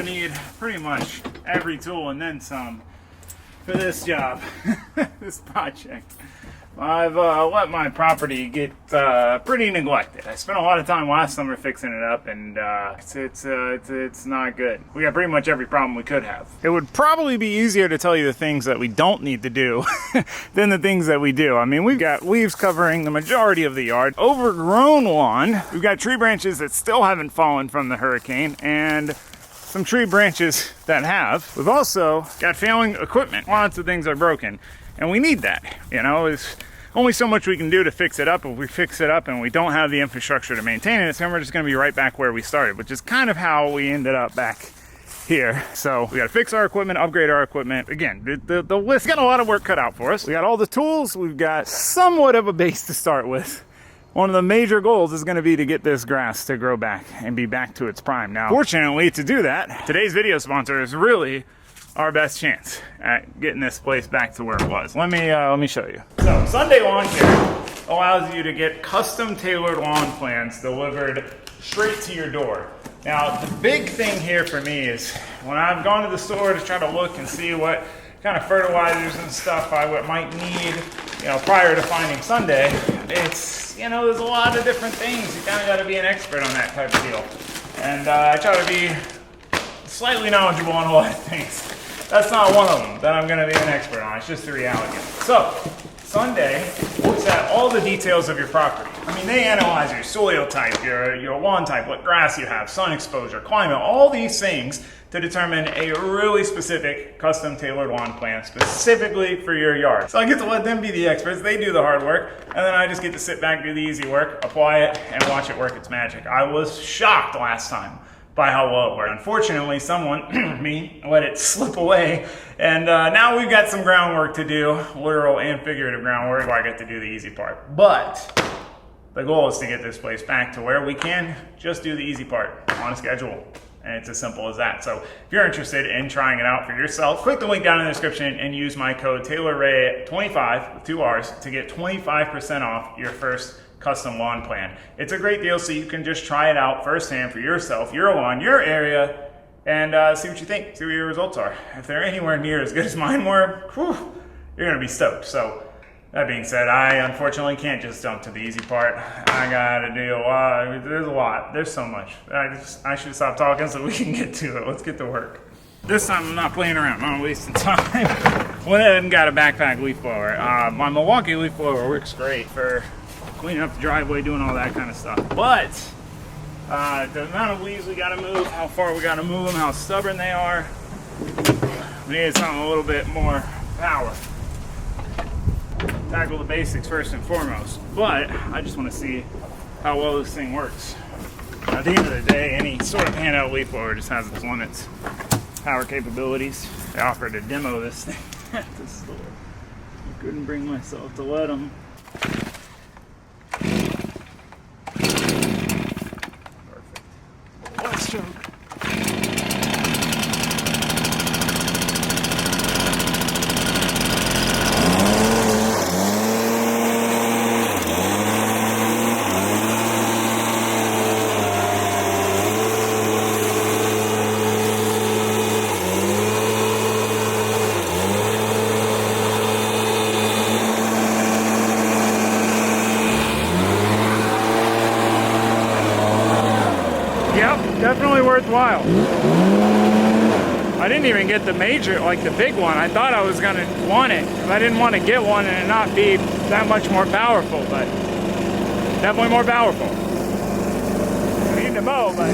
need pretty much every tool and then some for this job, this project. I've let my property get pretty neglected. I spent a lot of time last summer fixing it up, and it's not good. We got pretty much every problem we could have. It would probably be easier to tell you the things that we don't need to do than the things that we do. I mean, we've got leaves covering the majority of the yard, overgrown lawn. We've got tree branches that still haven't fallen from the hurricane, and some tree branches that have. We've also got failing equipment. Lots of things are broken. And we need that, you know. There's only so much we can do to fix it up. If we fix it up and we don't have the infrastructure to maintain it, then we're just gonna be right back where we started, which is kind of how we ended up back here. So we gotta fix our equipment, upgrade our equipment. Again, the list got a lot of work cut out for us. We got all the tools, we've got somewhat of a base to start with. One of the major goals is going to be to get this grass to grow back and be back to its prime. Now, fortunately, to do that, today's video sponsor is really our best chance at getting this place back to where it was. Let me show you. So, Sunday Lawn Care allows you to get custom tailored lawn plans delivered straight to your door. Now, the big thing here for me is when I've gone to the store to try to look and see what kind of fertilizers and stuff I might need, you know, prior to finding Sunday, it's, you know, there's a lot of different things. You kind of got to be an expert on that type of deal. And I try to be slightly knowledgeable on a lot of things. That's not one of them that I'm going to be an expert on. It's just the reality. So, Sunday looks at all the details of your property. I mean, they analyze your soil type, your lawn type, what grass you have, sun exposure, climate, all these things to determine a really specific custom tailored lawn plan specifically for your yard. So I get to let them be the experts, they do the hard work, and then I just get to sit back, do the easy work, apply it, and watch it work its magic. I was shocked last time by how well it worked. Unfortunately, someone, me, let it slip away, and now we've got some groundwork to do, literal and figurative groundwork, where I get to do the easy part. But the goal is to get this place back to where we can just do the easy part on a schedule. And it's as simple as that. So if you're interested in trying it out for yourself, click the link down in the description and use my code TaylorRay25 with 2 R's to get 25% off your first custom lawn plan. It's a great deal, so you can just try it out firsthand for yourself, your lawn, your area, and see what you think, see what your results are. If they're anywhere near as good as mine were, whew, you're gonna be stoked. So that being said, I unfortunately can't just jump to the easy part. I gotta do a lot. There's a lot. There's so much. I should stop talking so we can get to it. Let's get to work. This time I'm not playing around. I'm not wasting time. Went ahead and got a backpack leaf blower. My Milwaukee leaf blower works great for cleaning up the driveway, doing all that kind of stuff. But the amount of leaves we gotta move, how far we gotta move them, how stubborn they are, we need something a little bit more power. Tackle the basics first and foremost, but I just want to see how well this thing works. At the end of the day, any sort of handheld leaf blower just has its limits, power capabilities. They offered to demo this thing at the store. I couldn't bring myself to let them. Perfect. Let's choke. Definitely worthwhile. I didn't even get the major, like the big one. I thought I was gonna want it. I didn't want to get one and it not be that much more powerful, but definitely more powerful. I need to mow, but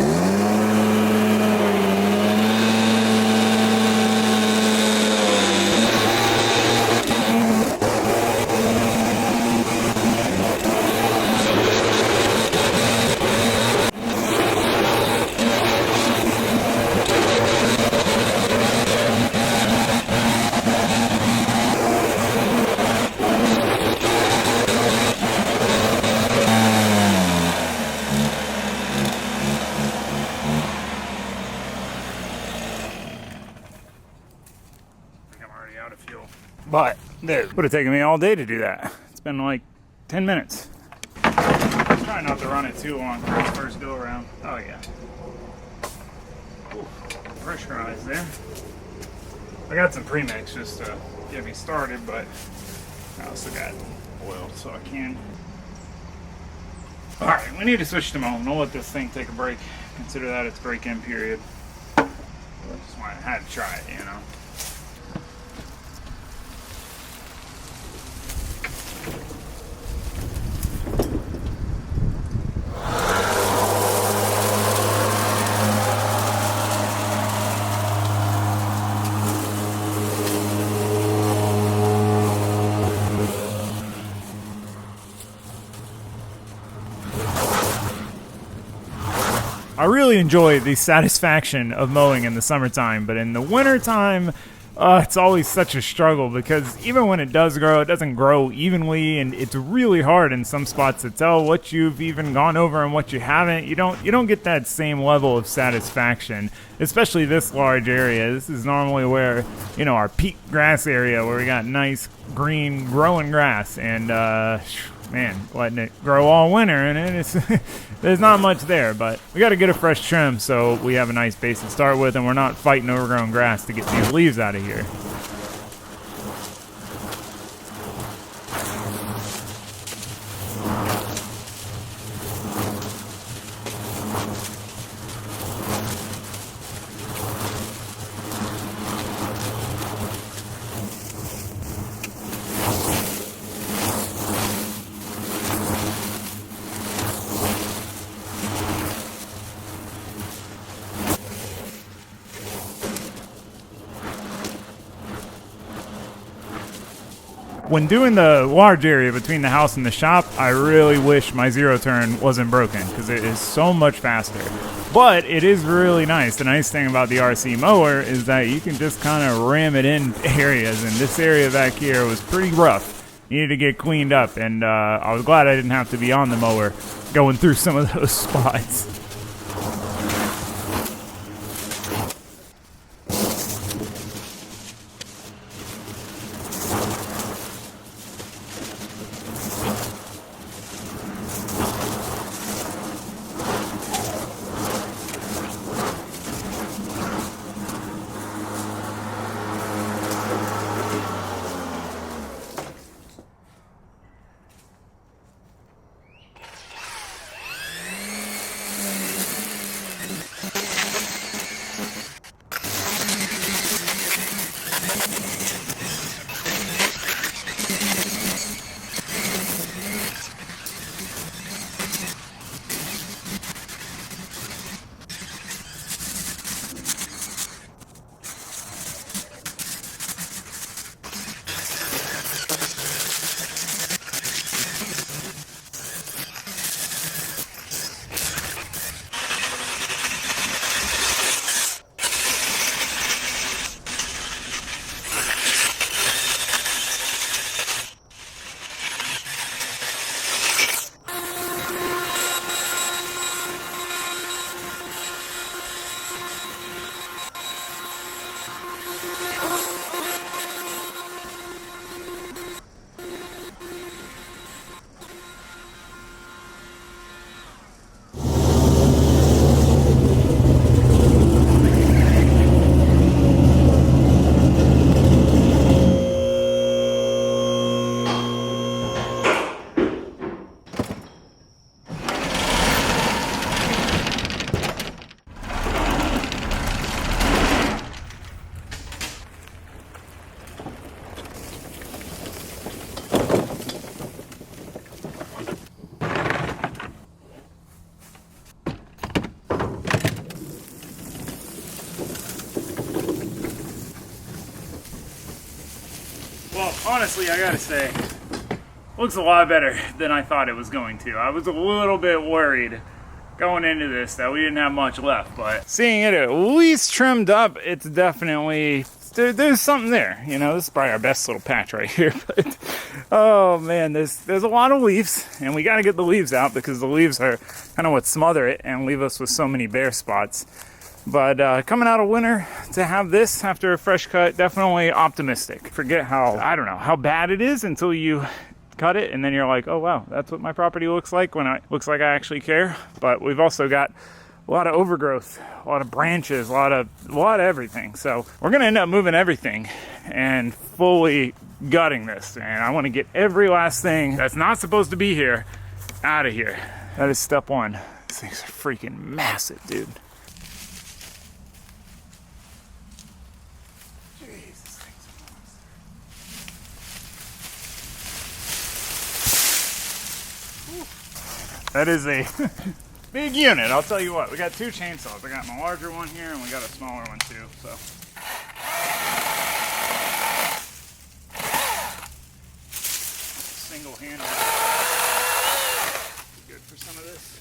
But it would have taken me all day to do that. It's been like 10 minutes. Try not to run it too long for its first go around. Oh yeah. Ooh, pressurized there. I got some premix just to get me started, but I also got oil so I can. Alright, we need to switch to mowing. We'll let this thing take a break. Consider that its break-in period. I just had to try it, you know. I really enjoy the satisfaction of mowing in the summertime, but in the wintertime, it's always such a struggle because even when it does grow, it doesn't grow evenly, and it's really hard in some spots to tell what you've even gone over and what you haven't. You don't get that same level of satisfaction, especially this large area. This is normally where, you know, our peak grass area where we got nice green growing grass, and man, letting it grow all winter, and it's there's not much there, but we got to get a fresh trim so we have a nice base to start with, and we're not fighting overgrown grass to get these leaves out of here. When doing the large area between the house and the shop, I really wish my zero turn wasn't broken because it is so much faster. But it is really nice. The nice thing about the RC mower is that you can just kind of ram it in areas, and this area back here was pretty rough. Needed to get cleaned up, and I was glad I didn't have to be on the mower going through some of those spots. Well, honestly, I gotta say, looks a lot better than I thought it was going to. I was a little bit worried going into this that we didn't have much left, but seeing it at least trimmed up, it's definitely, there's something there. You know, this is probably our best little patch right here, but oh man, there's a lot of leaves, and we gotta get the leaves out because the leaves are kind of what smother it and leave us with so many bare spots. But coming out of winter to have this after a fresh cut, definitely optimistic. Forget how, I don't know, how bad it is until you cut it, and then you're like, oh wow, that's what my property looks like when looks like I actually care. But we've also got a lot of overgrowth, a lot of branches, a lot of everything. So we're gonna end up moving everything and fully gutting this. And I want to get every last thing that's not supposed to be here out of here. That is step one. These things are freaking massive, dude. Jeez, this thing's enormous. That is a big unit, I'll tell you what. We got two chainsaws. I got my larger one here and we got a smaller one too. So single handle. Good for some of this.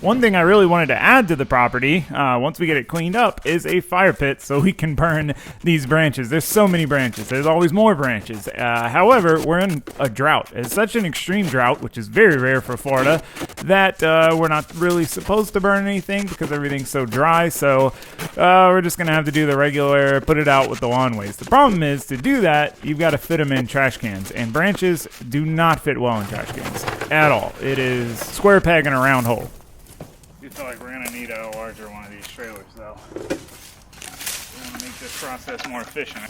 One thing I really wanted to add to the property, once we get it cleaned up, is a fire pit so we can burn these branches. There's so many branches. There's always more branches. However, we're in a drought. It's such an extreme drought, which is very rare for Florida, that we're not really supposed to burn anything because everything's so dry. So we're just going to have to do the regular, put it out with the lawn waste. The problem is, to do that, you've got to fit them in trash cans. And branches do not fit well in trash cans at all. It is square peg in a round hole. I feel like we're going to need a larger one of these trailers, though. We want to make this process more efficient.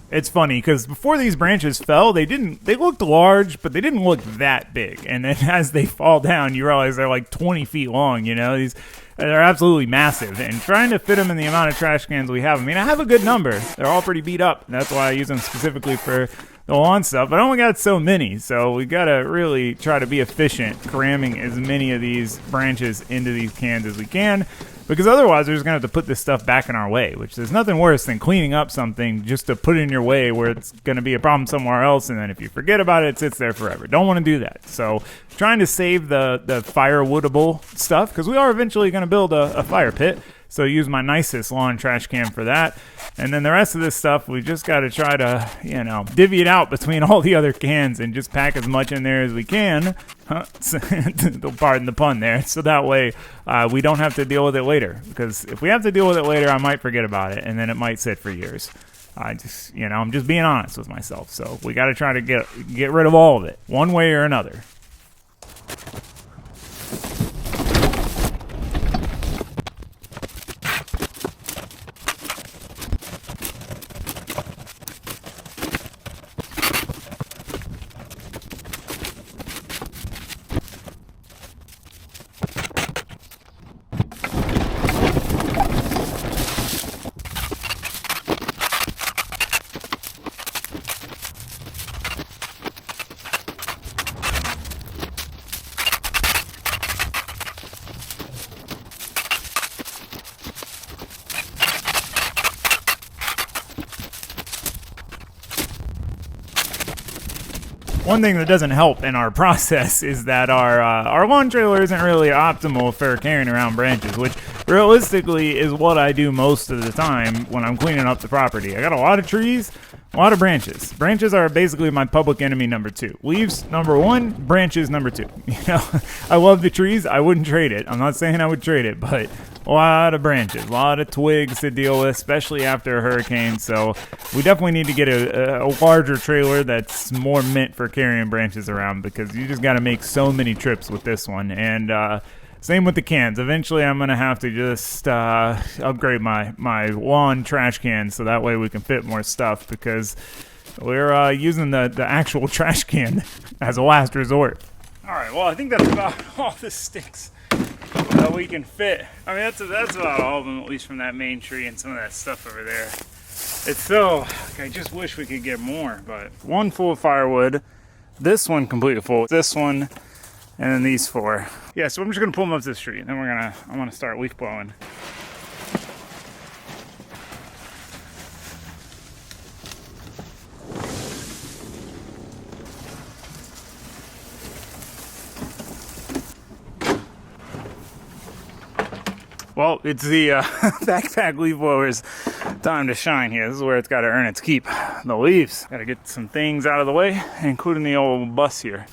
It's funny because before these branches fell, they looked large, but they didn't look that big. And then as they fall down, you realize they're like 20 feet long, you know? They're absolutely massive. And trying to fit them in the amount of trash cans we have, I mean, I have a good number. They're all pretty beat up. That's why I use them specifically for the lawn stuff, but I only got so many, so we gotta really try to be efficient cramming as many of these branches into these cans as we can, because otherwise we're just gonna have to put this stuff back in our way, which there's nothing worse than cleaning up something just to put it in your way where it's gonna be a problem somewhere else, and then if you forget about it, it sits there forever. Don't want to do that. So trying to save the firewoodable stuff, because we are eventually gonna build a fire pit. So use my nicest lawn trash can for that. And then the rest of this stuff, we just got to try to, divvy it out between all the other cans and just pack as much in there as we can. Pardon the pun there. So that way we don't have to deal with it later. Because if we have to deal with it later, I might forget about it. And then it might sit for years. I'm just being honest with myself. So we got to try to get rid of all of it, one way or another. One thing that doesn't help in our process is that our lawn trailer isn't really optimal for carrying around branches, which realistically is what I do most of the time when I'm cleaning up the property. I got a lot of trees, a lot of branches. Branches are basically my public enemy number 2. Leaves number 1, branches number 2. I love the trees. I wouldn't trade it. I'm not saying I would trade it, but a lot of branches, a lot of twigs to deal with, especially after a hurricane. So we definitely need to get a larger trailer that's more meant for carrying branches around, because you just got to make so many trips with this one. And same with the cans. Eventually I'm going to have to just upgrade my lawn trash cans so that way we can fit more stuff, because we're using the actual trash can as a last resort. All right, well, I think that's about all the sticks that we can fit. I mean, that's about all of them, at least from that main tree and some of that stuff over there. It's so, like, I just wish we could get more, but one full of firewood, this one completely full, this one, and then these 4. Yeah, so I'm just gonna pull them up this tree, and then I'm gonna start leaf blowing. Well, it's the backpack leaf blower's time to shine here. This is where it's got to earn its keep. The leaves. Got to get some things out of the way, including the old bus here.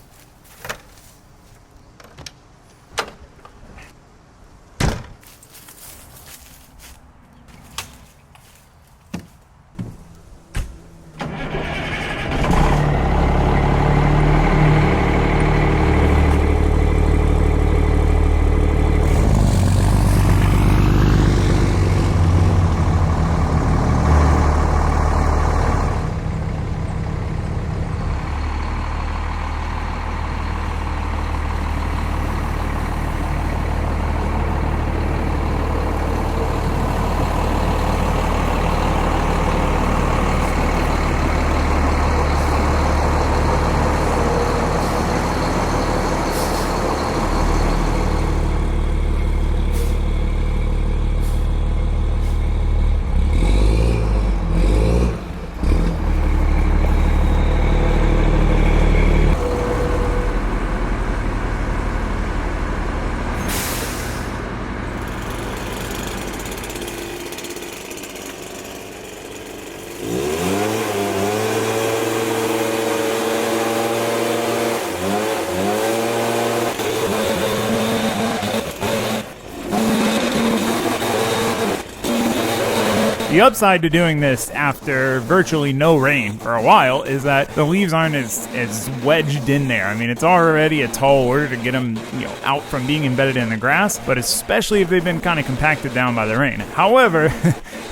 The upside to doing this after virtually no rain for a while is that the leaves aren't as wedged in there. I mean, it's already a tall order to get them, out from being embedded in the grass, but especially if they've been kind of compacted down by the rain. However,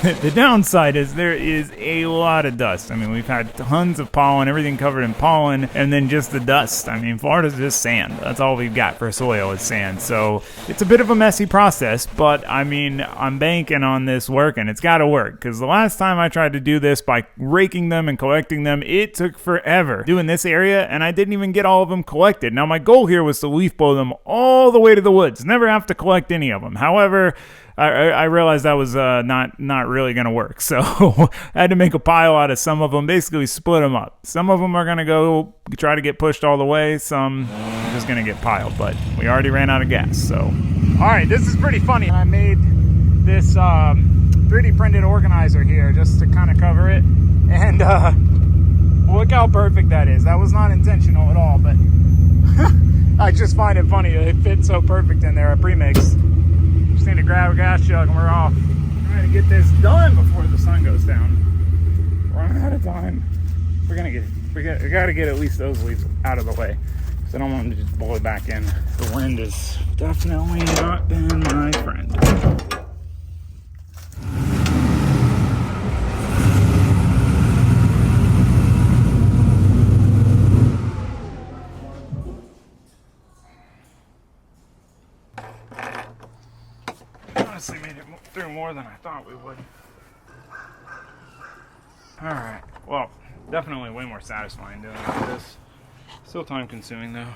the downside is there is a lot of dust. I mean, we've had tons of pollen, everything covered in pollen, and then just the dust. I mean, Florida's just sand. That's all we've got for soil is sand. So it's a bit of a messy process, but I mean, I'm banking on this working. It's got to work. Because the last time I tried to do this by raking them and collecting them, it took forever doing this area, and I didn't even get all of them collected. Now, my goal here was to leaf blow them all the way to the woods, never have to collect any of them. However, I realized that was not really going to work, so I had to make a pile out of some of them, basically split them up. Some of them are going to go try to get pushed all the way, some are just going to get piled, but we already ran out of gas, so. All right, this is pretty funny. I made this 3D printed organizer here just to kind of cover it, and look how perfect that is. That was not intentional at all, but I just find it funny that it fits so perfect in there. A premix. Just need to grab a gas jug and we're off. I'm trying to get this done before the sun goes down. Running out of time. We gotta get at least those leaves out of the way, because I don't want them to just blow it back in. The wind has definitely not been my friend. Honestly made it through more than I thought we would. Alright, well, definitely way more satisfying doing it like this. Still time consuming though.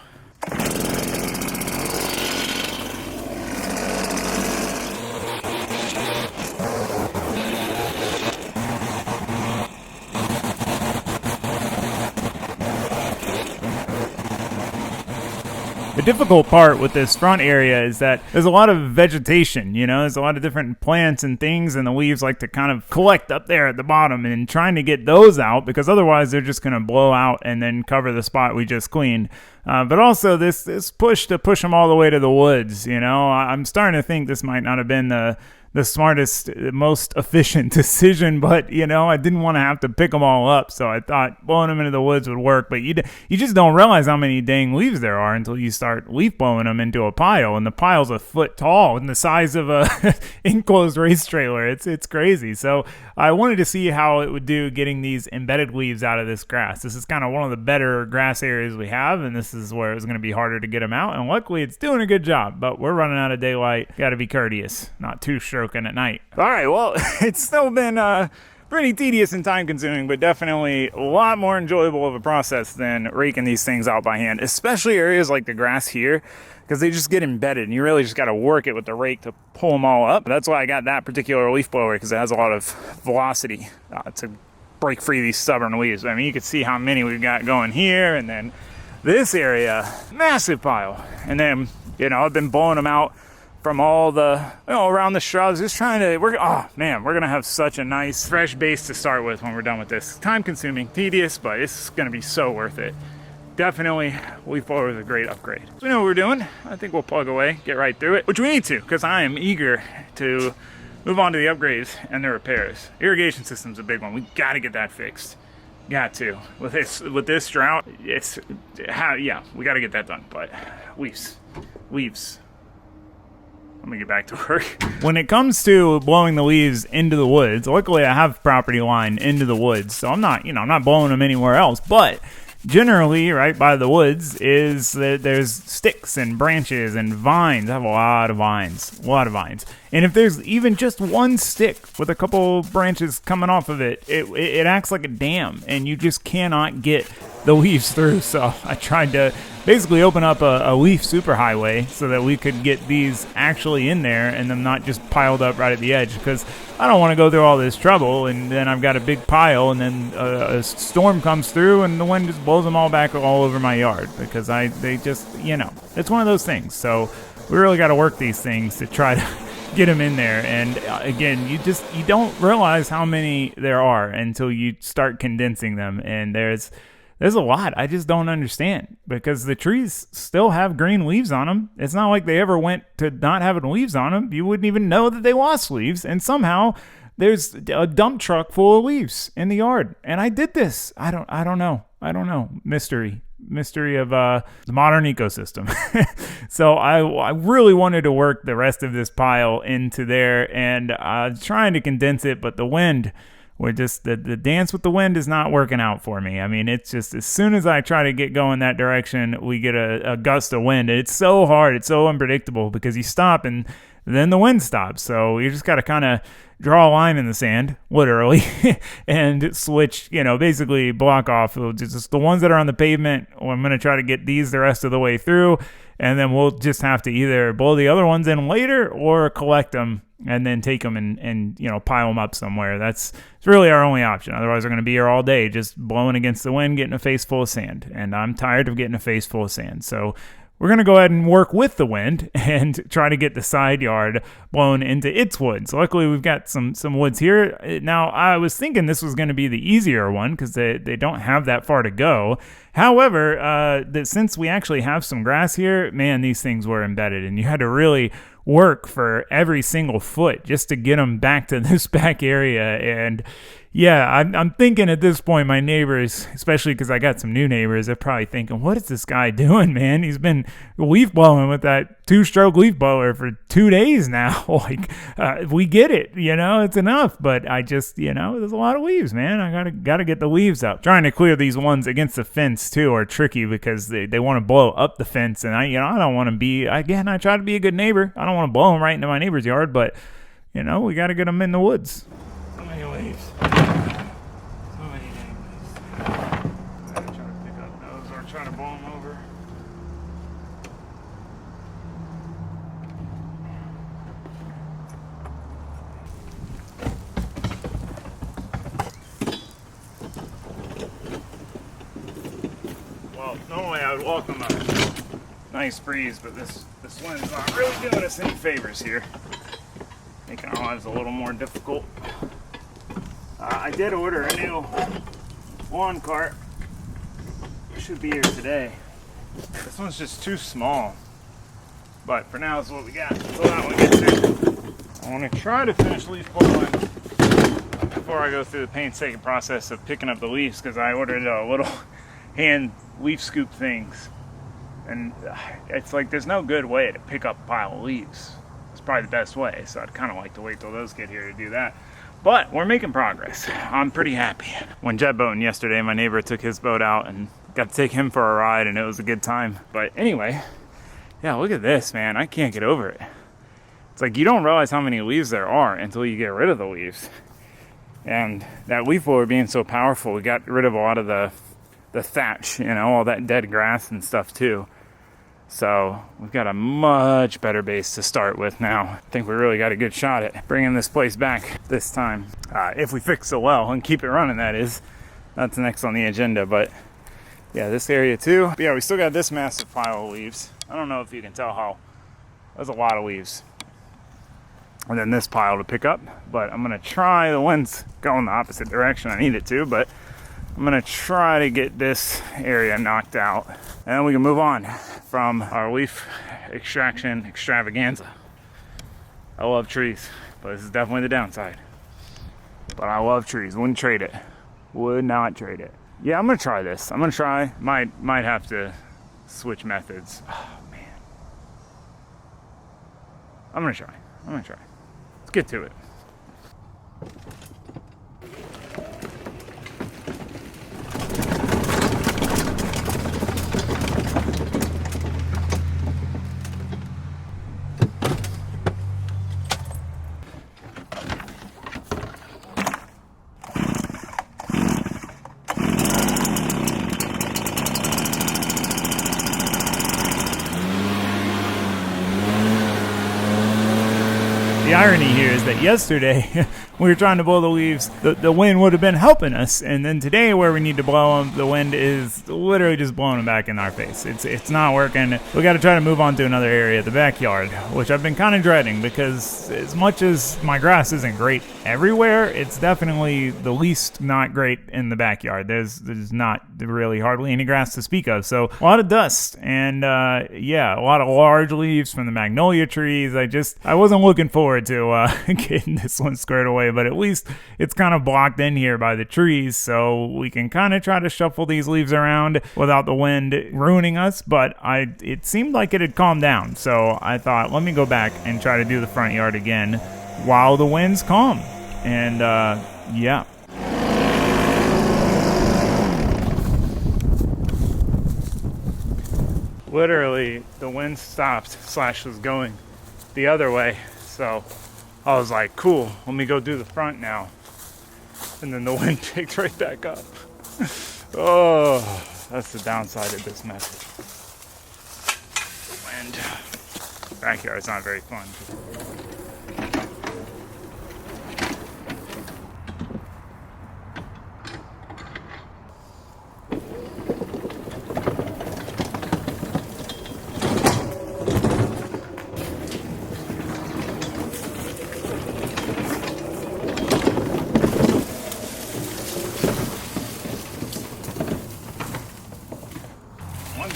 The difficult part with this front area is that there's a lot of vegetation, there's a lot of different plants and things, and the leaves like to kind of collect up there at the bottom, and trying to get those out, because otherwise they're just going to blow out and then cover the spot we just cleaned. But also this push to push them all the way to the woods, I'm starting to think this might not have been the smartest, most efficient decision, but I didn't want to have to pick them all up, so I thought blowing them into the woods would work. But you just don't realize how many dang leaves there are until you start leaf blowing them into a pile, and the pile's a foot tall and the size of a enclosed race trailer. It's crazy. So I wanted to see how it would do getting these embedded leaves out of this grass. This is kind of one of the better grass areas we have, and this is where it was going to be harder to get them out, and luckily it's doing a good job, but we're running out of daylight. Got to be courteous, not too sure at night. All right, well, it's still been pretty tedious and time consuming, but definitely a lot more enjoyable of a process than raking these things out by hand, especially areas like the grass here, because they just get embedded and you really just got to work it with the rake to pull them all up. That's why I got that particular leaf blower, because it has a lot of velocity to break free these stubborn leaves. I mean, you can see how many we've got going here, and then this area, massive pile. And then, I've been blowing them out from all the, around the shrubs. Just trying to, oh man, we're gonna have such a nice fresh base to start with when we're done with this. Time consuming, tedious, but it's gonna be so worth it. Definitely, leaf blower is a great upgrade. So we know what we're doing. I think we'll plug away, get right through it, which we need to, because I am eager to move on to the upgrades and the repairs. Irrigation system's a big one. We gotta get that fixed. Got to. With this drought, we gotta get that done. But leaves. Let me get back to work. When it comes to blowing the leaves into the woods, luckily I have property line into the woods, so I'm not blowing them anywhere else. But generally, right by the woods is that there's sticks and branches and vines. I have a lot of vines. And if there's even just one stick with a couple branches coming off of it, it acts like a dam, and you just cannot get the leaves through. So I tried to basically open up a leaf superhighway so that we could get these actually in there and them not just piled up right at the edge, because I don't want to go through all this trouble and then I've got a big pile and then a storm comes through and the wind just blows them all back all over my yard, because they just, it's one of those things. So we really got to work these things to try to get them in there. And again, you don't realize how many there are until you start condensing them, and there's a lot I just don't understand, because the trees still have green leaves on them. It's not like they ever went to not having leaves on them. You wouldn't even know that they lost leaves, and somehow there's a dump truck full of leaves in the yard. And I did this. I don't know. Mystery of the modern ecosystem. So I really wanted to work the rest of this pile into there, and trying to condense it, but the wind, the dance with the wind is not working out for me. I mean, it's just, as soon as I try to get going that direction, we get a gust of wind. It's so hard. It's so unpredictable, because you stop and then the wind stops. So you just got to kind of draw a line in the sand, literally, and switch, basically block off just the ones that are on the pavement. I'm going to try to get these the rest of the way through, and then we'll just have to either blow the other ones in later or collect them and then take them and pile them up somewhere. It's really our only option. Otherwise, we're going to be here all day just blowing against the wind, getting a face full of sand. And I'm tired of getting a face full of sand. So we're going to go ahead and work with the wind and try to get the side yard blown into its woods. Luckily, we've got some woods here. Now, I was thinking this was going to be the easier one, because they don't have that far to go. However, since we actually have some grass here, man, these things were embedded, and you had to really work for every single foot just to get them back to this back area. And yeah, I'm thinking at this point, my neighbors, especially because I got some new neighbors, they're probably thinking, what is this guy doing, man? He's been leaf blowing with that 2-stroke leaf blower for 2 days now. We get it, it's enough. But I just, there's a lot of leaves, man. I gotta get the leaves up. Trying to clear these ones against the fence too are tricky, because they want to blow up the fence, and I don't want to be. Again, I try to be a good neighbor. I don't want to blow them right into my neighbor's yard, but we got to get them in the woods. So many leaves. So many dang leaves. I gotta try to pick up those or try to blow them over. Well, normally I would welcome a nice breeze, but this wind's not really doing us any favors here. Making our lives a little more difficult. I did order a new lawn cart. It should be here today. This one's just too small. But for now, this is what we got until that one gets here. I want to try to finish leaf blowing before I go through the painstaking process of picking up the leaves, because I ordered little hand leaf scoop things. And it's like there's no good way to pick up a pile of leaves. It's probably the best way, so I'd kind of like to wait till those get here to do that. But we're making progress. I'm pretty happy. When jet boating yesterday, my neighbor took his boat out and got to take him for a ride, and it was a good time. But anyway, yeah, look at this, man. I can't get over it. It's like you don't realize how many leaves there are until you get rid of the leaves. And that leaf blower being so powerful, we got rid of a lot of the thatch, all that dead grass and stuff too. So we've got a much better base to start with now. I think we really got a good shot at bringing this place back this time. If we fix the well and keep it running, that is. That's next on the agenda. But yeah, this area too. But yeah, we still got this massive pile of leaves. I don't know if you can tell how, there's a lot of leaves. and then this pile to pick up. But I'm gonna try, the wind's going the opposite direction I need it to, but I'm gonna try to get this area knocked out, and then we can move on from our leaf extraction extravaganza. I love trees, but this is definitely the downside. But I love trees, wouldn't trade it. Would not trade it. Yeah, I'm gonna try this. I'm gonna try, might have to switch methods. Oh man. I'm gonna try. Let's get to it. The irony here is that yesterday we were trying to blow the leaves, the wind would have been helping us, and then today where we need to blow them, the wind is literally just blowing them back in our face. It's not working. We got to try to move on to another area, the backyard, which I've been kind of dreading, because as much as my grass isn't great everywhere, it's definitely the least not great in the backyard. There's not really hardly any grass to speak of, so a lot of dust, and yeah, a lot of large leaves from the magnolia trees. I wasn't looking forward to getting this one squared away, but at least it's kind of blocked in here by the trees, so we can kind of try to shuffle these leaves around without the wind ruining us. But it seemed like it had calmed down, so I thought, let me go back and try to do the front yard again while the wind's calm. And yeah. Literally, the wind stopped / was going the other way, so I was like, cool, let me go do the front now. And then the wind picked right back up. Oh, that's the downside of this method. The wind. Backyard's not very fun.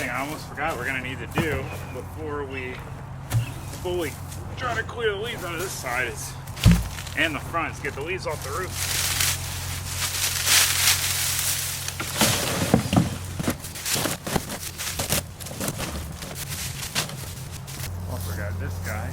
I almost forgot we're gonna need to do before we fully try to clear the leaves out of this side and the front is get the leaves off the roof. Oh, I forgot this guy.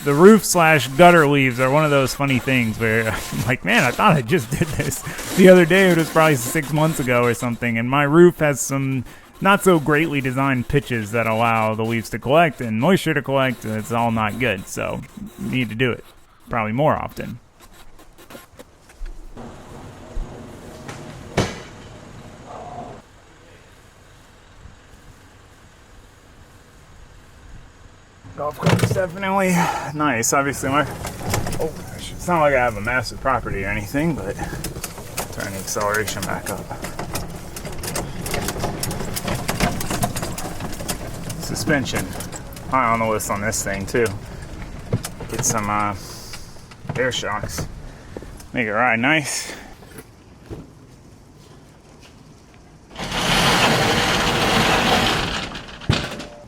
The roof / gutter leaves are one of those funny things where I'm like, man, I thought I just did this the other day. It was probably 6 months ago or something. And my roof has some not so greatly designed pitches that allow the leaves to collect and moisture to collect. And it's all not good. So you need to do it probably more often. Golf cart's definitely nice. Obviously, it's not like I have a massive property or anything, but turn the acceleration back up. Suspension high on the list on this thing too. Get some air shocks. Make it ride nice.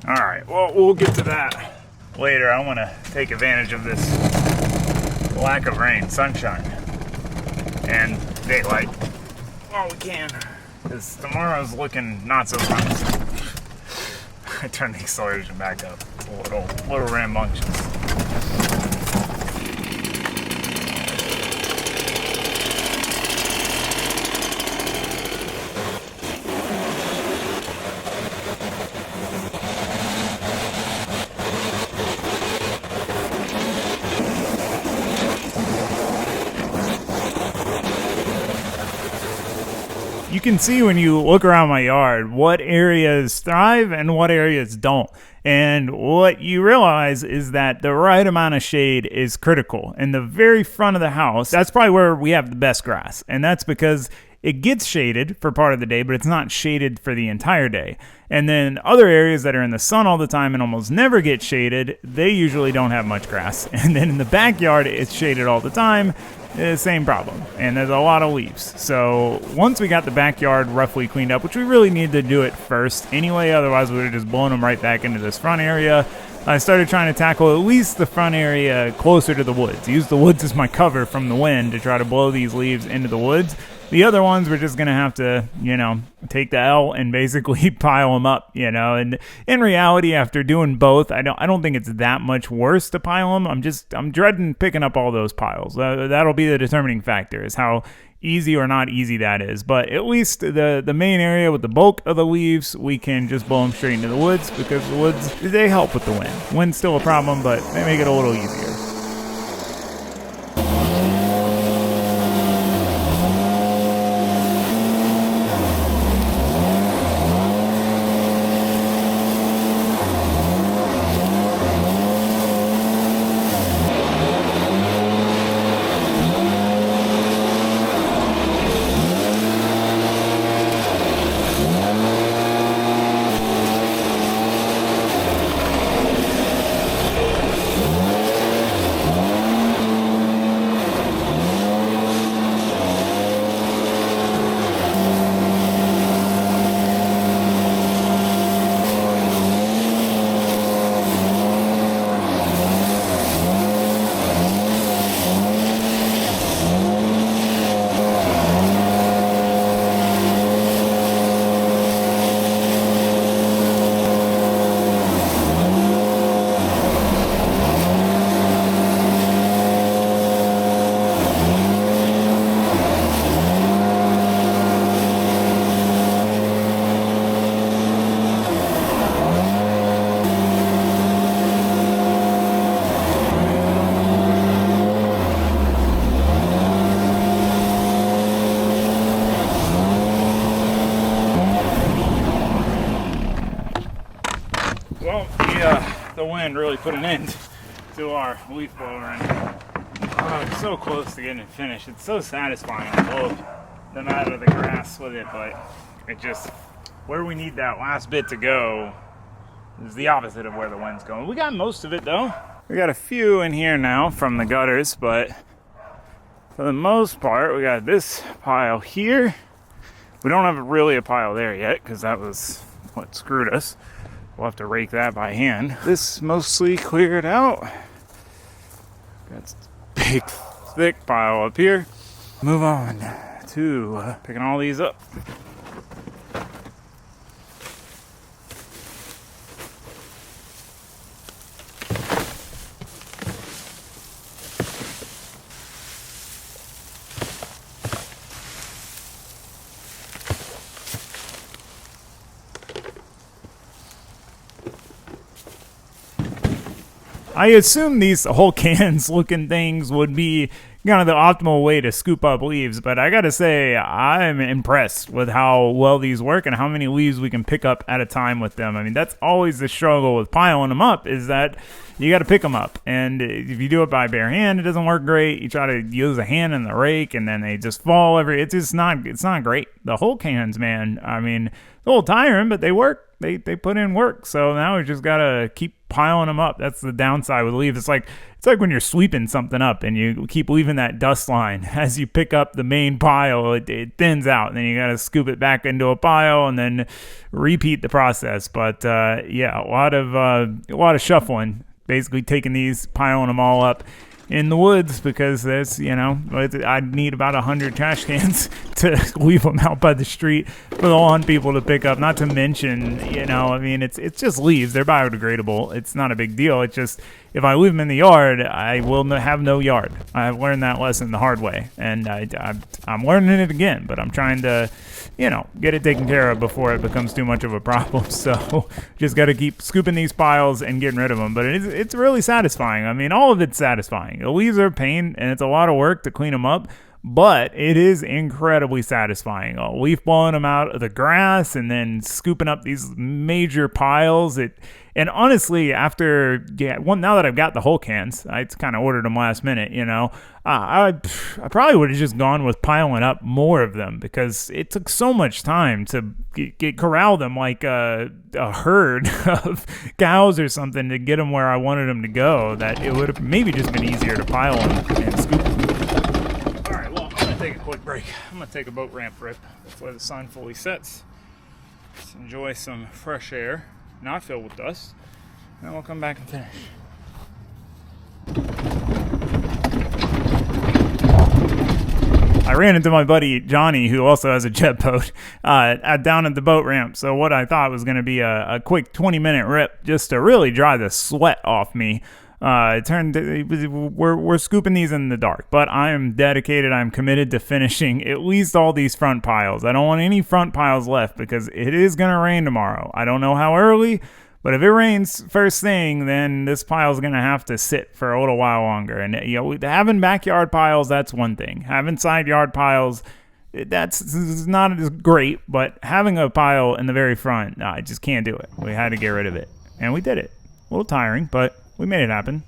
Alright, well, we'll get to that later. I want to take advantage of this lack of rain, sunshine, and daylight while we can, because tomorrow's looking not so promising. I turned the acceleration back up. It's a little rambunctious. You can see when you look around my yard what areas thrive and what areas don't. And what you realize is that the right amount of shade is critical. In the very front of the house, that's probably where we have the best grass. And that's because it gets shaded for part of the day, but it's not shaded for the entire day. And then other areas that are in the sun all the time and almost never get shaded, they usually don't have much grass. And then in the backyard, it's shaded all the time. Same problem, and there's a lot of leaves. So once we got the backyard roughly cleaned up, which we really need to do it first anyway, otherwise we would have just blown them right back into this front area, I started trying to tackle at least the front area closer to the woods. Use the woods as my cover from the wind to try to blow these leaves into the woods. The other ones, we're just going to have to, take the L and basically pile them up, And in reality, after doing both, I don't think it's that much worse to pile them. I'm dreading picking up all those piles. That'll be the determining factor, is how easy or not easy that is. But at least the main area with the bulk of the leaves, we can just blow them straight into the woods, because the woods, they help with the wind. Wind's still a problem, but they make it a little easier. Well, the wind really put an end to our leaf blower, and it's so close to getting it finished. It's so satisfying to blow them out of the grass with it, but it just, where we need that last bit to go is the opposite of where the wind's going. We got most of it though. We got a few in here now from the gutters, but for the most part, we got this pile here. We don't have really a pile there yet, because that was what screwed us. We'll have to rake that by hand. This mostly cleared out. Got a big, thick pile up here. Move on to picking all these up. I assume these whole cans looking things would be kind of the optimal way to scoop up leaves, but I gotta say, I'm impressed with how well these work and how many leaves we can pick up at a time with them. I mean, that's always the struggle with piling them up, is that you gotta pick them up, and if you do it by bare hand, it doesn't work great. You try to use a hand in the rake, and then they just fall it's not great. The whole cans, man, I mean, they're a little tiring, but they work. They put in work, so now we just gotta keep piling them up. That's the downside with leaves. It's like when you're sweeping something up and you keep leaving that dust line. As you pick up the main pile, it thins out, and then you got to scoop it back into a pile and then repeat the process. But yeah, a lot of shuffling, basically taking these, piling them all up in the woods, because there's, I'd need about 100 trash cans to leave them out by the street for the lawn people to pick up. Not to mention, it's just leaves. They're biodegradable. It's not a big deal. It's just, if I leave them in the yard, I will have no yard. I've learned that lesson the hard way, and I'm learning it again, but I'm trying to, get it taken care of before it becomes too much of a problem. So just got to keep scooping these piles and getting rid of them. But it's really satisfying. I mean, all of it's satisfying. The leaves are a pain, and it's a lot of work to clean them up, but it is incredibly satisfying. Leaf blowing them out of the grass and then scooping up these major piles. And honestly, now that I've got the whole cans, I kind of ordered them last minute, I probably would have just gone with piling up more of them, because it took so much time to corral them like a herd of cows or something to get them where I wanted them to go, that it would have maybe just been easier to pile them and scoop them. All right, well, I'm going to take a quick break. I'm going to take a boat ramp rip before the sun fully sets. Let's enjoy some fresh air, not filled with dust, and we'll come back and finish. I ran into my buddy Johnny, who also has a jet boat, down at the boat ramp. So what I thought was going to be a quick 20-minute rip just to really dry the sweat off me. We're scooping these in the dark, but I am dedicated. I'm committed to finishing at least all these front piles. I don't want any front piles left, because it is going to rain tomorrow. I don't know how early, but if it rains first thing, then this pile is going to have to sit for a little while longer. And having backyard piles, that's one thing. Having side yard piles, that's not as great. But having a pile in the very front, I just can't do it. We had to get rid of it, and we did it. A little tiring, but we made it happen.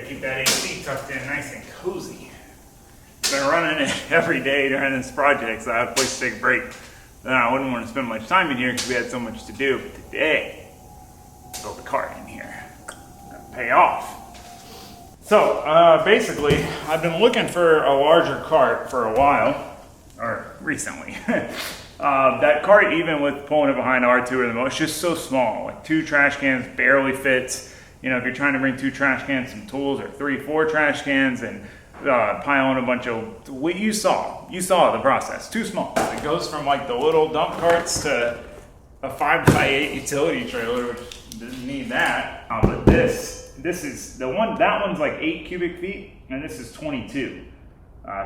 Keep that AC tucked in nice and cozy. Been running it every day during this project, so I have a place to take a break. Then I wouldn't want to spend much time in here because we had so much to do. But today, build the cart in here. Pay off. So basically, I've been looking for a larger cart for a while, or recently. That cart, even with pulling it behind R2 or the most, it's just so small. Like 2 trash cans barely fits. If you're trying to bring 2 trash cans, some tools, or 3, 4 trash cans, and pile on a bunch of, what you saw the process, too small. It goes from like the little dump carts to a 5x8 utility trailer, which doesn't need that. But this is the one, that one's like 8 cubic feet, and this is 22.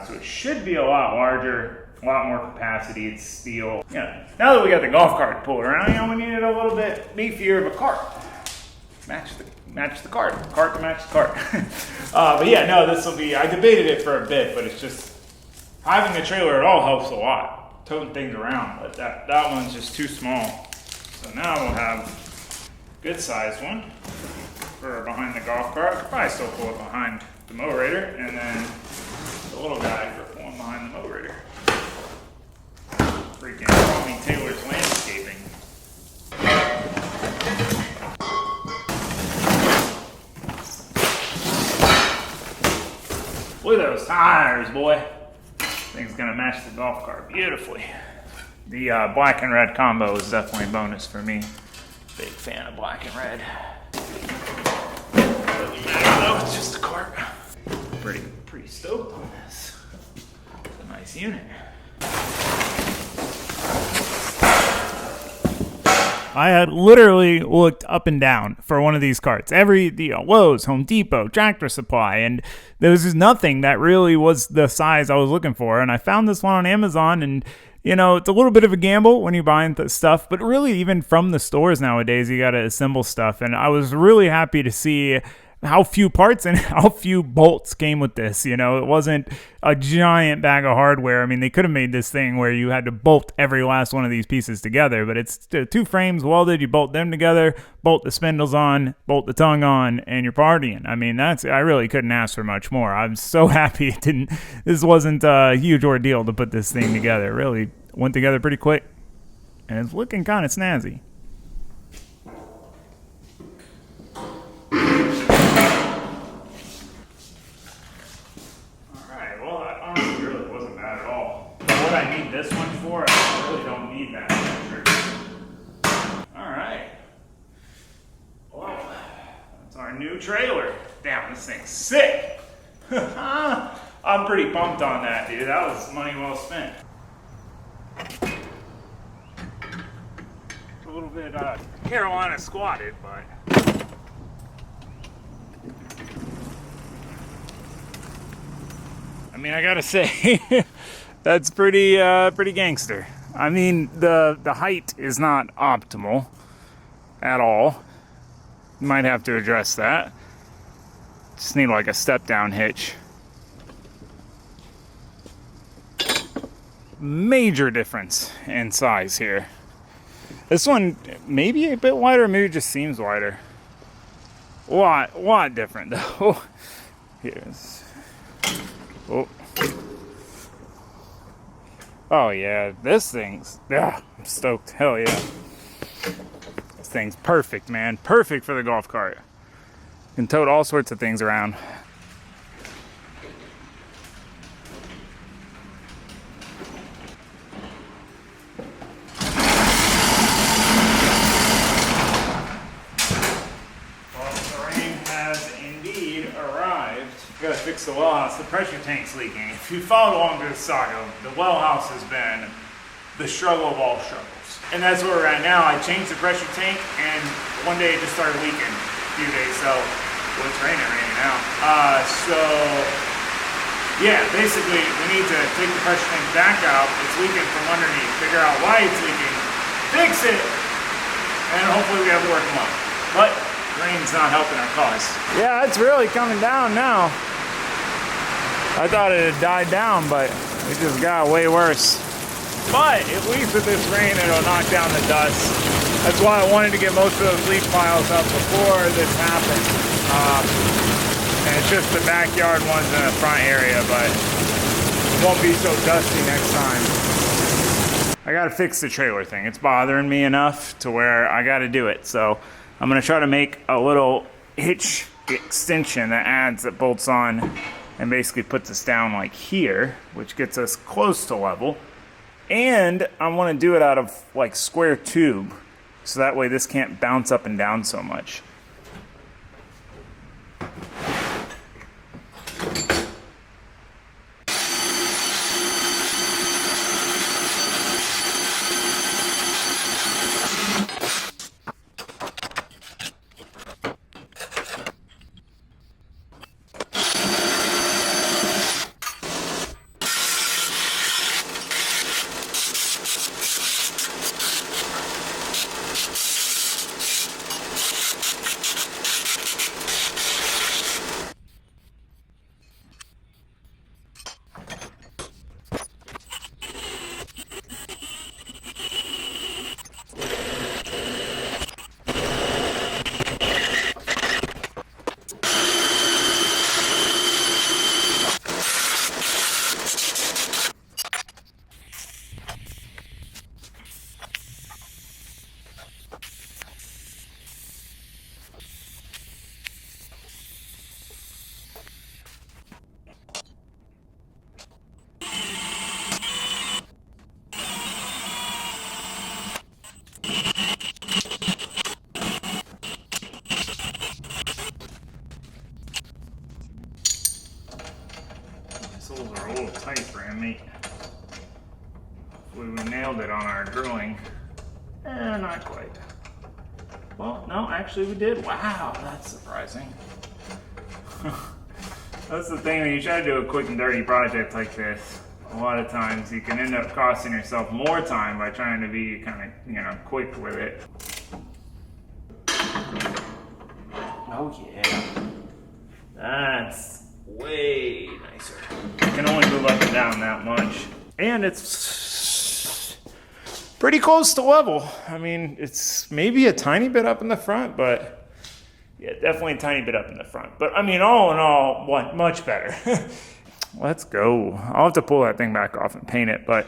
So it should be a lot larger, a lot more capacity. It's steel. Now that we got the golf cart pulled around, we needed a little bit beefier of a cart. Match the cart to match the cart. But yeah, no, this will be, I debated it for a bit, but it's just, having the trailer at all helps a lot, toting things around, but that one's just too small. So now we'll have a good sized one for behind the golf cart. I could probably still pull it behind the mow rader, and then the little guy for pulling behind the mow rader. Freaking Tommy Taylor's landscaping. Look at those tires, boy. Thing's gonna match the golf cart beautifully. The black and red combo is definitely a bonus for me. Big fan of black and red. Doesn't matter though, it's just a cart. Pretty stoked on this. It's a nice unit. I had literally looked up and down for one of these carts. Every Lowe's, Home Depot, Tractor Supply, and there was just nothing that really was the size I was looking for. And I found this one on Amazon, and it's a little bit of a gamble when you're buying stuff, but really even from the stores nowadays, you got to assemble stuff. And I was really happy to see how few parts and how few bolts came with this. It wasn't a giant bag of hardware. I mean, they could have made this thing where you had to bolt every last one of these pieces together, but it's 2 frames welded. You bolt them together, bolt the spindles on, bolt the tongue on, and you're partying. I mean, I really couldn't ask for much more. I'm so happy this wasn't a huge ordeal to put this thing together. It really went together pretty quick, and it's looking kind of snazzy. I need this one for, I really don't need that picture. Alright. Well, that's our new trailer. Damn, this thing's sick. I'm pretty pumped on that, dude. That was money well spent. A little bit Carolina squatted, but I mean, I gotta say that's pretty gangster. I mean, the height is not optimal at all. Might have to address that. Just need like a step down hitch. Major difference in size here. This one maybe a bit wider, maybe it just seems wider. Lot different though. Here's. Oh yeah, this thing's, I'm stoked. Hell yeah. This thing's perfect, man. Perfect for the golf cart. Can tote all sorts of things around. Well, the rain has indeed arrived. Gotta fix the Wellhouse. The pressure tank's leaking. If you followed along through the saga, the Wellhouse has been the struggle of all struggles. And that's where we're at now. I changed the pressure tank, and one day it just started leaking a few days. So, well, it's raining now. Yeah, basically, we need to take the pressure tank back out. It's leaking from underneath. Figure out why it's leaking, fix it, and hopefully we have it working well. But rain's not helping our cause. Yeah, it's really coming down now. I thought it had died down, but it just got way worse. But at least with this rain, it'll knock down the dust. That's why I wanted to get most of those leaf piles up before this happened. And it's just the backyard ones in the front area, but it won't be so dusty next time. I gotta fix the trailer thing. It's bothering me enough to where I gotta do it. So I'm gonna try to make a little hitch extension that bolts on and basically puts us down like here, which gets us close to level. And I want to do it out of like square tube, so that way this can't bounce up and down so much. Well, no, actually we did. Wow, that's surprising. That's the thing when you try to do a quick and dirty project like this. A lot of times you can end up costing yourself more time by trying to be kind of, you know, quick with it. Oh yeah, that's way nicer. You can only move up and down that much. And it's pretty close to level. I mean, it's maybe a tiny bit up in the front, but yeah, definitely a tiny bit up in the front. But I mean, all in all, much better. Let's go. I'll have to pull that thing back off and paint it, but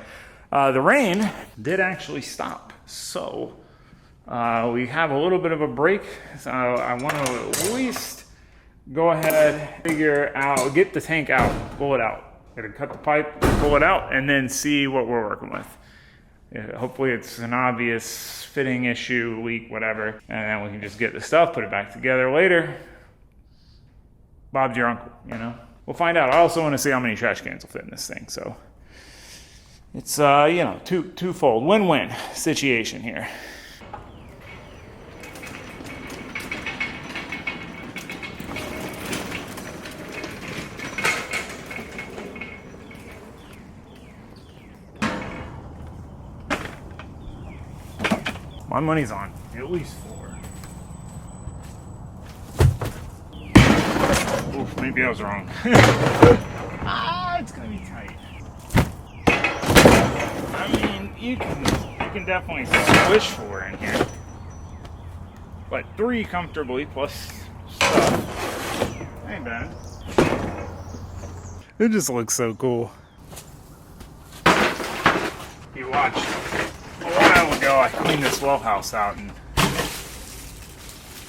the rain did actually stop. So we have a little bit of a break. So I want to at least go ahead, figure out, get the tank out, pull it out. Gotta cut the pipe, pull it out, and then see what we're working with. Yeah, hopefully it's an obvious fitting issue, leak, whatever, and then we can just get the stuff, put it back together later. Bob's your uncle, you know? We'll find out. I also want to see how many trash cans will fit in this thing, so it's, you know, twofold, win-win situation here. My money's on at least 4. Oof, maybe I was wrong. It's gonna be tight. I mean, you can definitely squish 4 in here, but 3 comfortably plus stuff ain't bad. It just looks so cool. You watch. A while ago, I cleaned this Wellhouse out, and a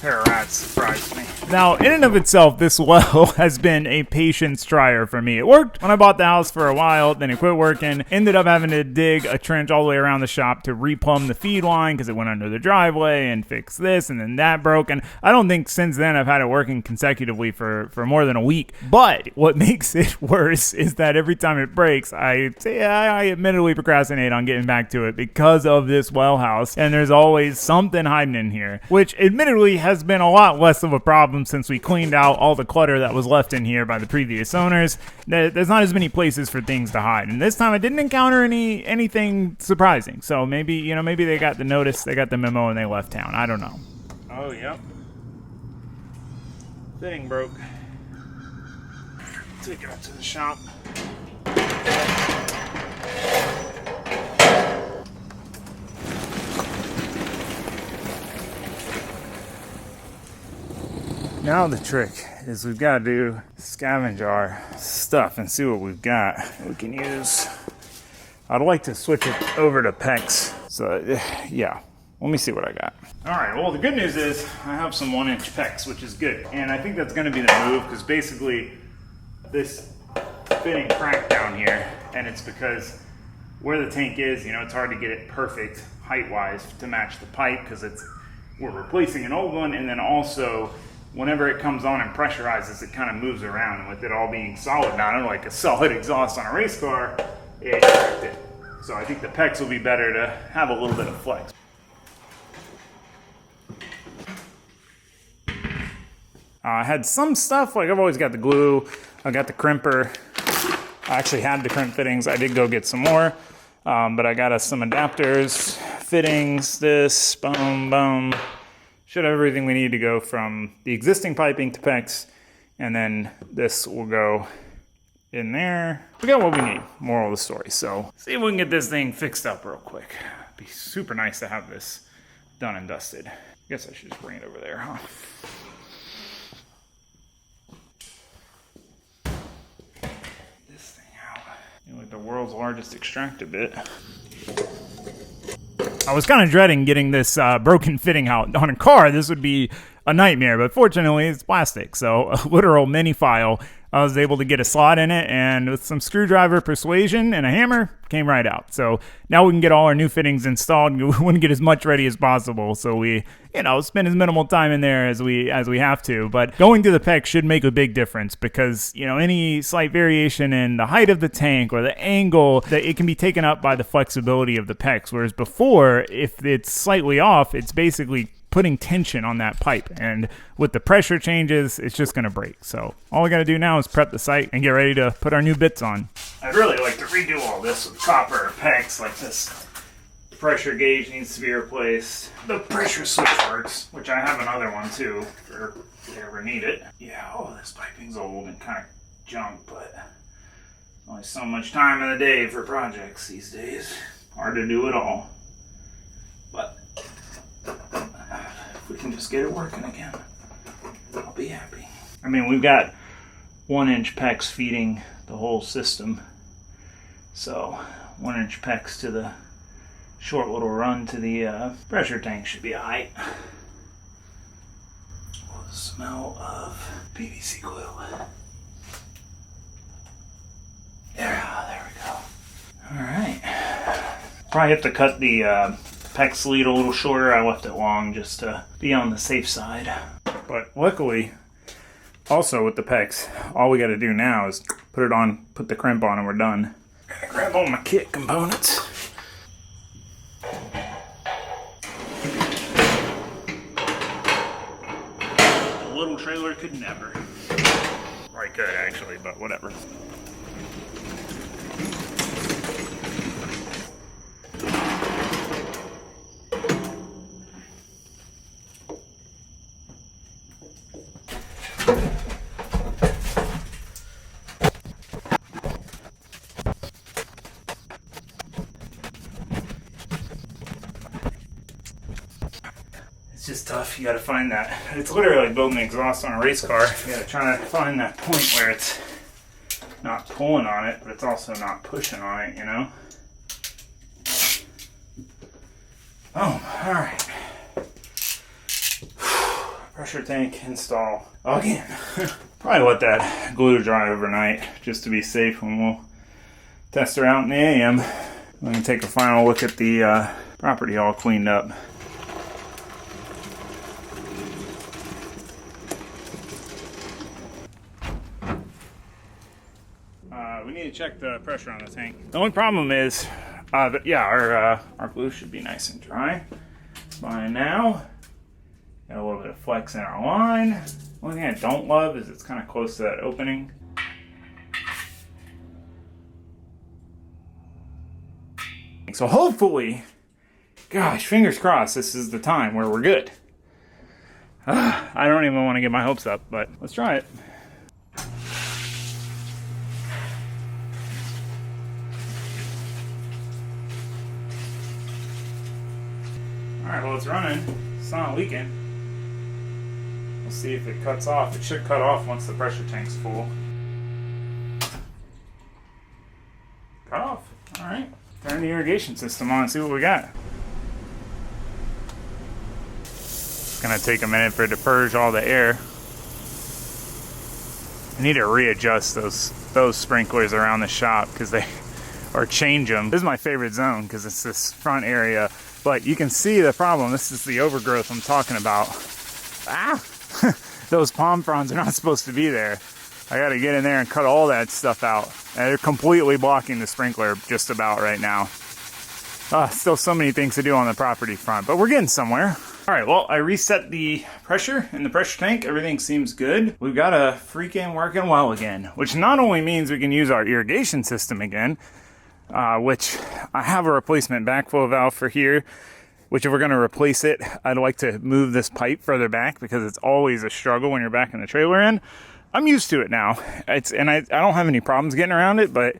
pair of rats surprised me. Now, in and of itself, this well has been a patience trier for me. It worked when I bought the house for a while, then it quit working. Ended up having to dig a trench all the way around the shop to replumb the feed line because it went under the driveway, and fix this, and then that broke. And I don't think since then I've had it working consecutively for more than a week. But what makes it worse is that every time it breaks, I admittedly procrastinate on getting back to it because of this Wellhouse. And there's always something hiding in here, which admittedly has been a lot less of a problem since we cleaned out all the clutter that was left in here by the previous owners. There's not as many places for things to hide, and this time I didn't encounter anything surprising. So maybe, you know, maybe they got the notice, they got the memo, and they left town. I don't know. Oh, yep. Fitting broke. Take it up to the shop. Now the trick is we've got to do scavenge our stuff and see what we've got we can use. I'd like to switch it over to PEX. So yeah, let me see what I got. All right, well the good news is I have some 1-inch PEX, which is good. And I think that's gonna be the move because basically this fitting cracked down here, and it's because where the tank is, you know, it's hard to get it perfect height-wise to match the pipe because we're replacing an old one, and then also whenever it comes on and pressurizes, it kind of moves around. And with it all being solid now, like a solid exhaust on a race car, it cracked it. So I think the PEX will be better to have a little bit of flex. I had some stuff, like I've always got the glue, I got the crimper. I actually had the crimp fittings. I did go get some more, but I got us some adapters, fittings, this, boom. Should have everything we need to go from the existing piping to PEX, and then this will go in there. We got what we need, moral of the story. So see if we can get this thing fixed up real quick. It'd be super nice to have this done and dusted. I guess I should just bring it over there, huh? This thing out. You know, like the world's largest extractor bit. I was kind of dreading getting this broken fitting out on a car. This would be a nightmare, but fortunately it's plastic, so a literal mini file. I was able to get a slot in it, and with some screwdriver persuasion and a hammer, came right out. So now we can get all our new fittings installed. We want to get as much ready as possible, so we, you know, spend as minimal time in there as we have to. But going to the PEX should make a big difference because, you know, any slight variation in the height of the tank or the angle, that it can be taken up by the flexibility of the PEX. Whereas before, if it's slightly off, it's basically putting tension on that pipe, and with the pressure changes, it's just going to break. So all we got to do now is prep the site and get ready to put our new bits on. I'd really like to redo all this with copper pegs. Like this pressure gauge needs to be replaced. The pressure switch works, which I have another one too for if you ever need it. Yeah, oh, this piping's old and kind of junk, but only so much time in the day for projects these days. Hard to do it all. But if we can just get it working again, I'll be happy. I mean, we've got 1-inch PEX feeding the whole system. So 1-inch PEX to the short little run to the pressure tank should be alright. Oh, the smell of PVC glue. There we go. Alright. Probably have to cut the PEX lead a little shorter. I left it long just to be on the safe side. But luckily, also with the PEX, all we got to do now is put it on, put the crimp on, and we're done. Grab all my kit components. A little trailer could never. Or I could actually, but whatever. It's just tough. You gotta find that. It's literally like building an exhaust on a race car. You gotta try to find that point where it's not pulling on it, but it's also not pushing on it, you know? Oh, alright. Pressure tank install again. Probably let that glue dry overnight just to be safe when we'll test her out in the AM. We can take a final look at the property all cleaned up. We need to check the pressure on the tank. The only problem is, our glue should be nice and dry by now. Got a little bit of flex in our line. One thing I don't love is it's kind of close to that opening. So hopefully, gosh, fingers crossed, this is the time where we're good. I don't even want to get my hopes up, but let's try it. Alright, well, it's running. It's not leaking. We'll see if it cuts off. It should cut off once the pressure tank's full. Cut off. Alright. Turn the irrigation system on and see what we got. It's going to take a minute for it to purge all the air. I need to readjust those sprinklers around the shop because or change them. This is my favorite zone because it's this front area. But you can see the problem. This is the overgrowth I'm talking about. Ah! Those palm fronds are not supposed to be there. I got to get in there and cut all that stuff out. And they're completely blocking the sprinkler just about right now. Still so many things to do on the property front, but we're getting somewhere. All right, well, I reset the pressure in the pressure tank. Everything seems good. We've got a freaking working well again, which not only means we can use our irrigation system again, which I have a replacement backflow valve for here, which if we're going to replace it, I'd like to move this pipe further back because it's always a struggle when you're backing the trailer in. I'm used to it now. I don't have any problems getting around it, but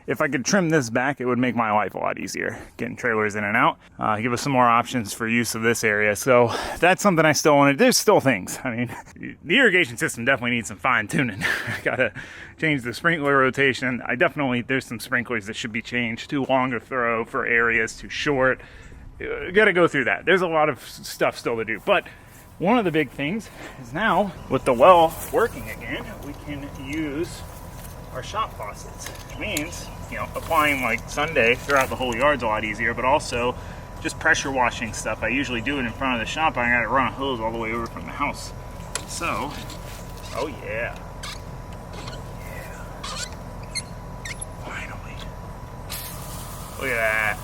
if I could trim this back, it would make my life a lot easier getting trailers in and out. Give us some more options for use of this area. So that's something I still wanted. There's still things. I mean, the irrigation system definitely needs some fine tuning. I gotta change the sprinkler rotation. There's some sprinklers that should be changed. Too long to throw for areas, too short. Gotta go through that. There's a lot of stuff still to do. But one of the big things is now with the well working again, we can use our shop faucets, which means, applying like Sunday throughout the whole yard's a lot easier, but also just pressure washing stuff. I usually do it in front of the shop. I gotta run a hose all the way over from the house. So, oh yeah. Finally. Look at that.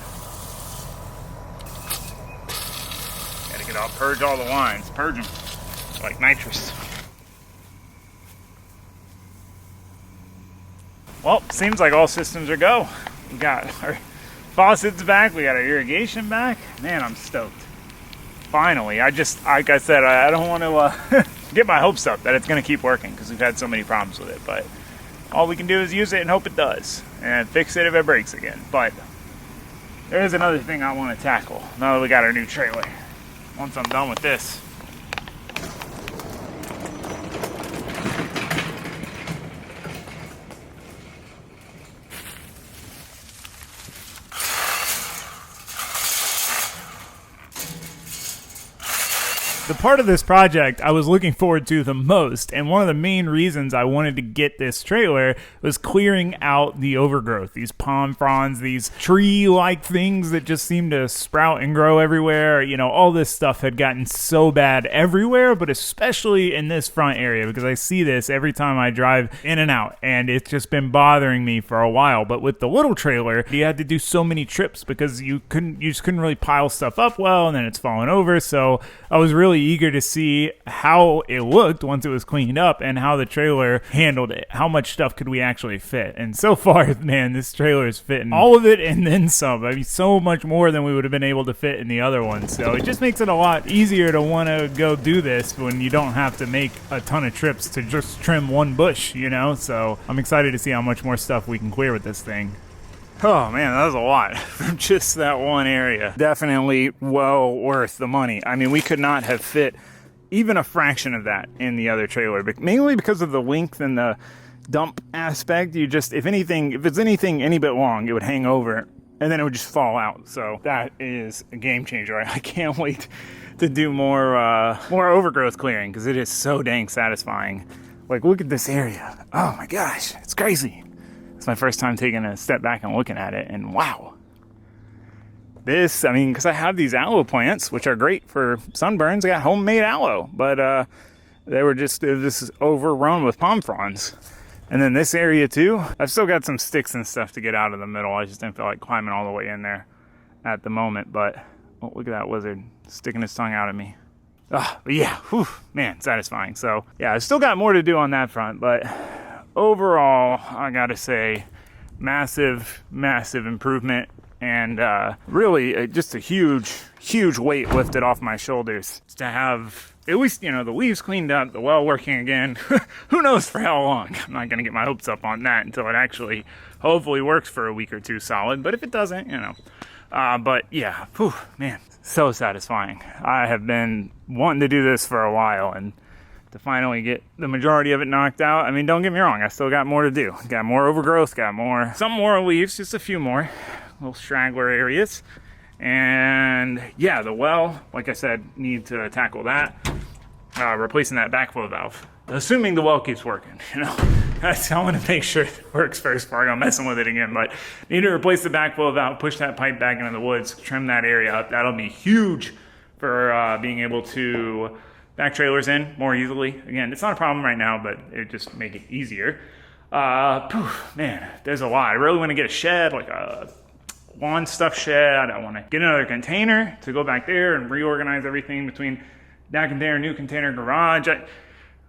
Gotta get it. I'll purge all the lines. Purge them like nitrous. Well, seems like all systems are go. We got our faucets back. We got our irrigation back. Man, I'm stoked. Finally, like I said, I don't want to get my hopes up that it's going to keep working because we've had so many problems with it. But all we can do is use it and hope it does, and fix it if it breaks again. But there is another thing I want to tackle now that we got our new trailer. Once I'm done with this. The part of this project I was looking forward to the most, and one of the main reasons I wanted to get this trailer was clearing out the overgrowth, these palm fronds, these tree-like things that just seem to sprout and grow everywhere. You know, all this stuff had gotten so bad everywhere, but especially in this front area, because I see this every time I drive in and out, and it's just been bothering me for a while. But with the little trailer, you had to do so many trips because you just couldn't really pile stuff up well, and then it's falling over. So I was really eager to see how it looked once it was cleaned up and how the trailer handled it. How much stuff could we actually fit? And so far, man, this trailer is fitting all of it and then some. I mean, so much more than we would have been able to fit in the other one. So it just makes it a lot easier to want to go do this when you don't have to make a ton of trips to just trim one bush, you know? So I'm excited to see how much more stuff we can clear with this thing. Oh man, that was a lot from just that one area. Definitely well worth the money. I mean, we could not have fit even a fraction of that in the other trailer, but mainly because of the length and the dump aspect. You just, if it's anything any bit long, it would hang over and then it would just fall out. So that is a game changer. I can't wait to do more overgrowth clearing because it is so dang satisfying. Like, look at this area. Oh my gosh, it's crazy. It's my first time taking a step back and looking at it, and wow. This, I mean, because I have these aloe plants, which are great for sunburns. I got homemade aloe, but this is overrun with palm fronds. And then this area too, I've still got some sticks and stuff to get out of the middle. I just didn't feel like climbing all the way in there at the moment, but oh, look at that lizard sticking his tongue out at me. But yeah, whew, man, satisfying. So yeah, I've still got more to do on that front, but overall, I gotta say, massive improvement, and really just a huge weight lifted off my shoulders to have at least, you know, the leaves cleaned up, the well working again. Who knows for how long? I'm not gonna get my hopes up on that until it actually hopefully works for a week or two solid, but if it doesn't, you know. But yeah, whew, man, so satisfying. I have been wanting to do this for a while, and to finally get the majority of it knocked out. I mean, don't get me wrong, I still got more to do. Got more overgrowth, some more leaves, just a few more little straggler areas. And yeah, the well, like I said, need to tackle that. Replacing that backflow valve. Assuming the well keeps working, you know. I want to make sure it works first before I go messing with it again. But need to replace the backflow valve, push that pipe back into the woods, trim that area up. That'll be huge for being able to back trailers in more easily. Again, it's not a problem right now, but it just make it easier. Man, there's a lot. I really want to get a shed, like a lawn stuff shed. I want to get another container to go back there and reorganize everything between that container, new container, garage.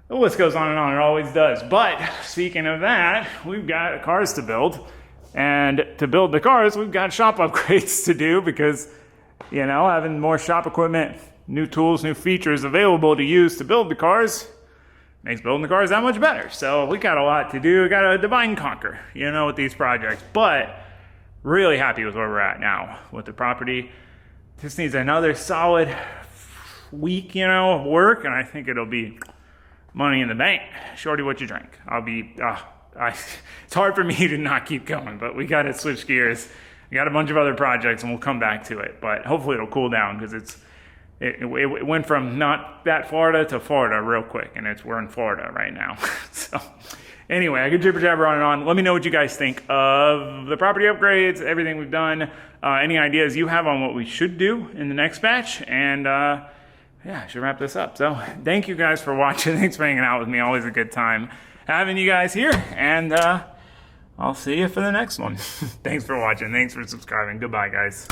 The list goes on and on. It always does. But speaking of that, we've got cars to build. And to build the cars, we've got shop upgrades to do because, you know, having more shop equipment, new tools, new features available to use to build the cars makes building the cars that much better. So we got a lot to do. We got to divide and conquer, you know, with these projects. But really happy with where we're at now with the property. Just needs another solid week, you know, of work, and I think it'll be money in the bank. Shorty, what you drink? It's hard for me to not keep going, but we got to switch gears. We got a bunch of other projects, and we'll come back to it. But hopefully it'll cool down because it went from not that Florida to Florida real quick, and we're in Florida right now. So anyway, I could jibber jabber on and on. Let me know what you guys think of the property upgrades, everything we've done, any ideas you have on what we should do in the next batch, and yeah, I should wrap this up. So thank you guys for watching. Thanks for hanging out with me. Always a good time having you guys here, and I'll see you for the next one. Thanks for watching. Thanks for subscribing. Goodbye, guys.